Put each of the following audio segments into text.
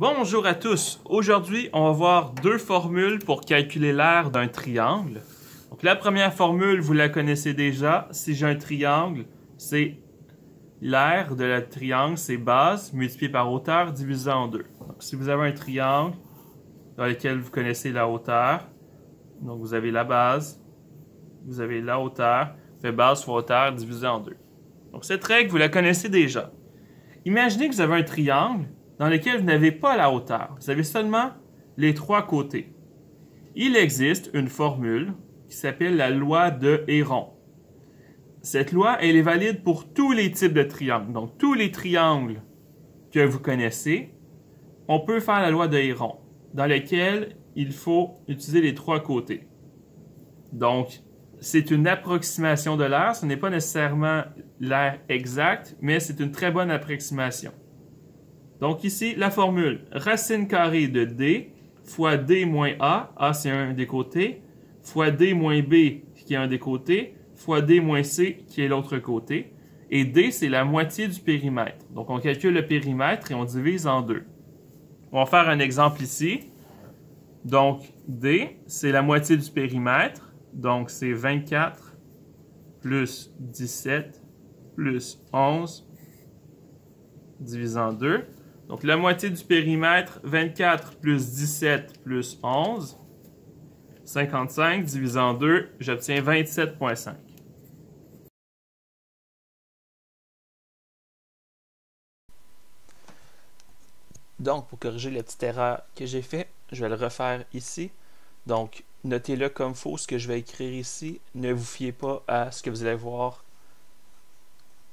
Bonjour à tous! Aujourd'hui, on va voir deux formules pour calculer l'aire d'un triangle. Donc, la première formule, vous la connaissez déjà. Si j'ai un triangle, c'est l'aire de la triangle, c'est base multiplié par hauteur divisé en deux. Donc, si vous avez un triangle dans lequel vous connaissez la hauteur, donc vous avez la base, vous avez la hauteur, fait base fois hauteur divisé en deux. Donc, cette règle, vous la connaissez déjà. Imaginez que vous avez un triangle dans lequel vous n'avez pas la hauteur. Vous avez seulement les trois côtés. Il existe une formule qui s'appelle la loi de Héron. Cette loi, elle est valide pour tous les types de triangles. Donc, tous les triangles que vous connaissez, on peut faire la loi de Héron, dans laquelle il faut utiliser les trois côtés. Donc, c'est une approximation de l'aire. Ce n'est pas nécessairement l'aire exacte, mais c'est une très bonne approximation. Donc ici, la formule racine carrée de D fois D moins A c'est un des côtés, fois D moins B qui est un des côtés, fois D moins C qui est l'autre côté. Et D, c'est la moitié du périmètre. Donc on calcule le périmètre et on divise en deux. On va faire un exemple ici. Donc D, c'est la moitié du périmètre. Donc c'est 24 plus 17 plus 11 divisé en 2. Donc, la moitié du périmètre, 24 plus 17 plus 11, 55 divisé en 2, j'obtiens 27,5. Donc, pour corriger la petite erreur que j'ai faite, je vais le refaire ici. Donc, notez-le comme faux ce que je vais écrire ici. Ne vous fiez pas à ce que vous allez voir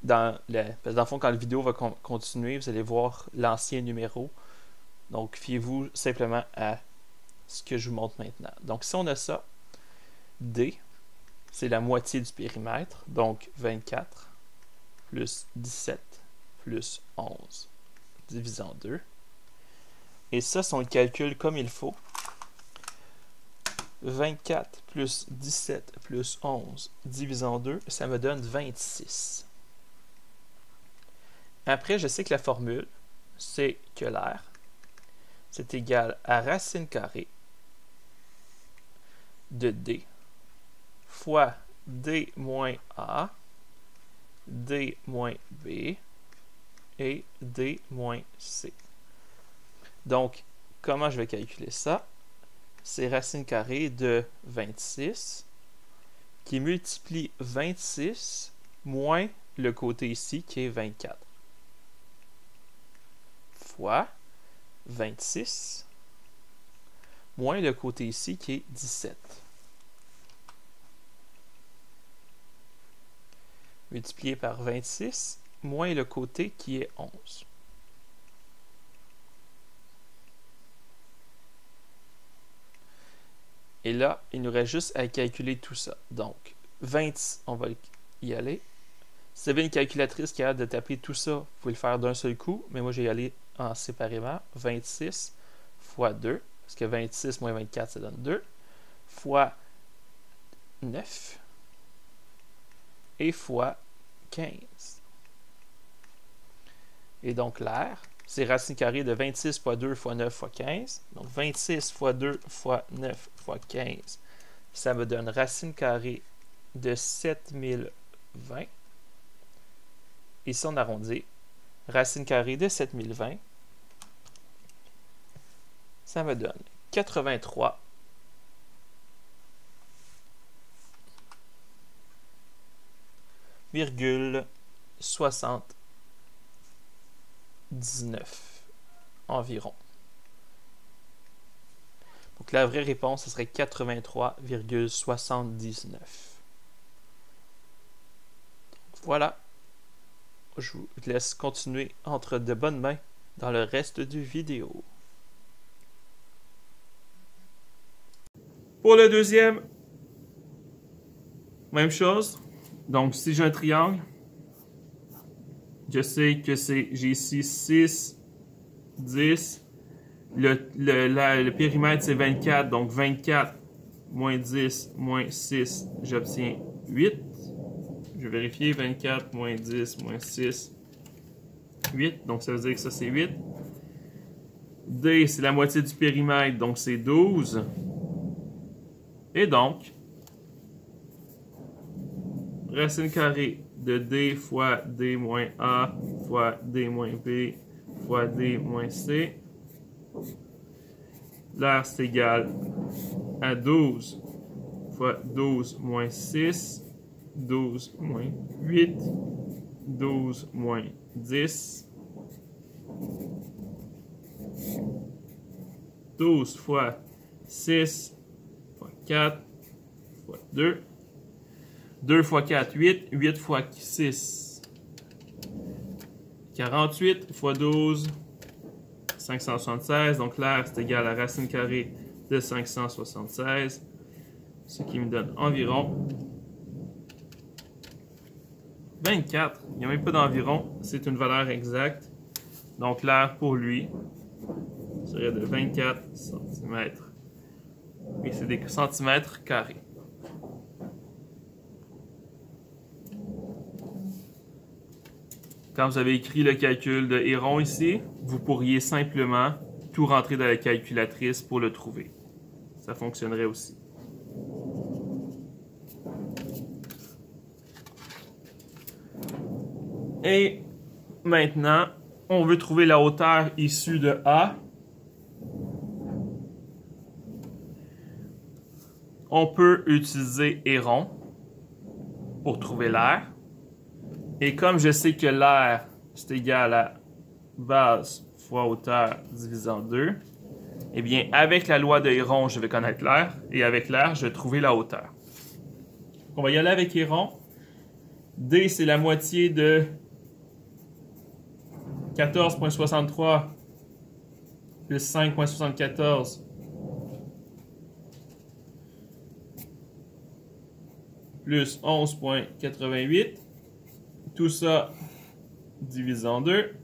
parce que dans le fond, quand la vidéo va continuer, vous allez voir l'ancien numéro. Donc, fiez-vous simplement à ce que je vous montre maintenant. Donc, si on a ça, D, c'est la moitié du périmètre. Donc, 24 plus 17 plus 11 divisé en 2. Et ça, si on le calcule comme il faut, 24 plus 17 plus 11 divisé en 2, ça me donne 26. Après, je sais que la formule, c'est que l'aire, c'est égal à racine carrée de D fois D moins A, D moins B et D moins C. Donc, comment je vais calculer ça? C'est racine carrée de 26 qui multiplie 26 moins le côté ici qui est 24. Fois 26 moins le côté ici qui est 17. Multiplié par 26 moins le côté qui est 11. Et là, il nous reste juste à calculer tout ça. Donc, 20, on va y aller. Si vous avez une calculatrice qui a hâte de taper tout ça, vous pouvez le faire d'un seul coup, mais moi, je vais y aller en séparément. 26 fois 2, parce que 26 moins 24, ça donne 2, fois 9, et fois 15. Et donc, l'aire, c'est racine carrée de 26 fois 2 fois 9 fois 15. Donc, 26 fois 2 fois 9 fois 15, ça me donne racine carrée de 7020. Et si on arrondit, racine carrée de 7020, ça me donne 83,79 environ. Donc la vraie réponse, ce serait 83,79. Voilà. Je vous laisse continuer entre de bonnes mains dans le reste du vidéo. Pour le deuxième, même chose. Donc, si j'ai un triangle, je sais que j'ai ici 6, 10. Le périmètre, c'est 24. Donc, 24 moins 10 moins 6, j'obtiens 8. Je vais vérifier. 24 moins 10 moins 6, 8. Donc, ça veut dire que ça, c'est 8. D, c'est la moitié du périmètre, donc c'est 12. Et donc, racine carrée de D fois D moins A fois D moins B fois D moins C. L'air, c'est égal à 12 fois 12 moins 6, 12 moins 8, 12 moins 10, 12 fois 6 fois 4 fois 2, 2 fois 4, 8, 8 fois 6, 48 fois 12, 576, donc l'air c'est égal à racine carrée de 576, ce qui me donne environ 24. Il n'y a même pas d'environ, c'est une valeur exacte. Donc l'air pour lui serait de 24 cm. Et c'est des centimètres carrés. Quand vous avez écrit le calcul de Héron ici, vous pourriez simplement tout rentrer dans la calculatrice pour le trouver. Ça fonctionnerait aussi. Et maintenant, on veut trouver la hauteur issue de A. On peut utiliser Héron pour trouver l'air. Et comme je sais que l'air, c'est égal à base fois hauteur divisé en 2, eh bien, avec la loi de Héron, je vais connaître l'air. Et avec l'air, je vais trouver la hauteur. On va y aller avec Héron. D, c'est la moitié de 14,63 plus 5,74 plus 11,88. Tout ça divisé en 2.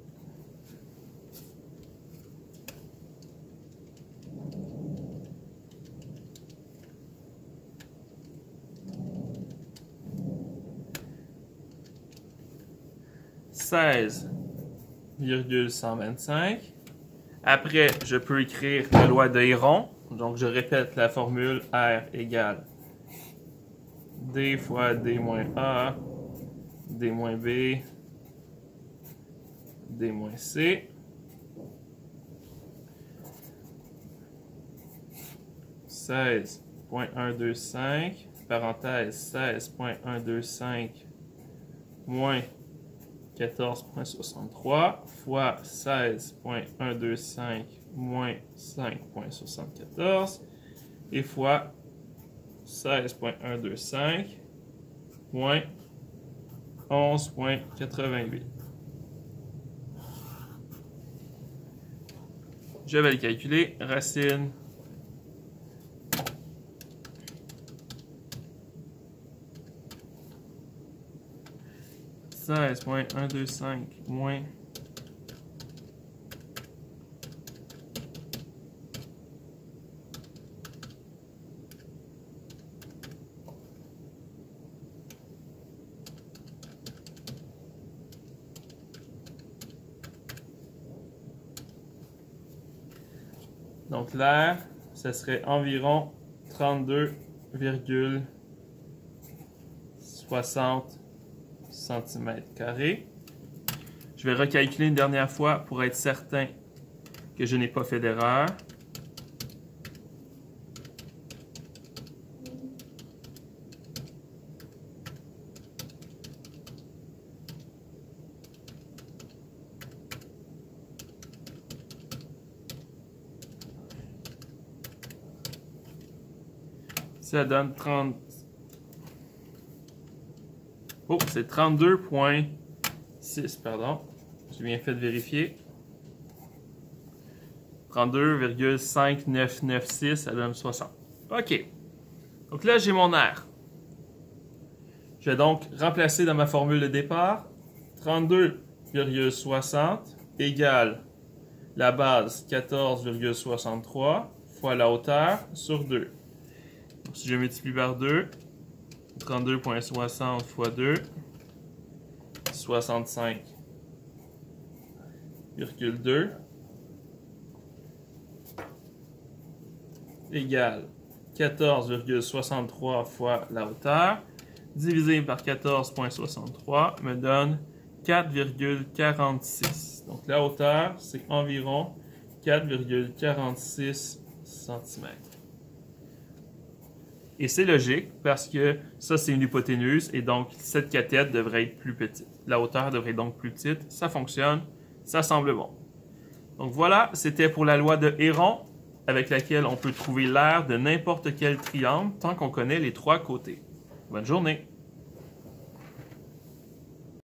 ,125. Après, je peux écrire la loi de Héron. Donc, je répète la formule R égale D fois D moins A, D moins B, D moins C. ,125, parenthèse 16,125 moins 14,63 fois 16,125 moins 5,74 et fois 16,125 moins 11,88. Je vais le calculer. Racine ,125 moins 1,88. Donc l'air, ce serait environ 32,60 cm². Je vais recalculer une dernière fois pour être certain que je n'ai pas fait d'erreur. Ça donne 30. Oh, c'est 32,6, pardon. J'ai bien fait de vérifier. 32,5996, ça donne 60. OK. Donc là, j'ai mon R. Je vais donc remplacer dans ma formule de départ. 32,60 égale la base 14,63 fois la hauteur sur 2. Donc, si je multiplie par 2, 32,60 fois 2, 65,2. égale 14,63 fois la hauteur, divisé par 14,63 me donne 4,46. Donc la hauteur, c'est environ 4,46 cm. Et c'est logique parce que ça, c'est une hypoténuse et donc cette cathète devrait être plus petite. La hauteur devrait être donc plus petite. Ça fonctionne, ça semble bon. Donc voilà, c'était pour la loi de Héron avec laquelle on peut trouver l'aire de n'importe quel triangle tant qu'on connaît les trois côtés. Bonne journée!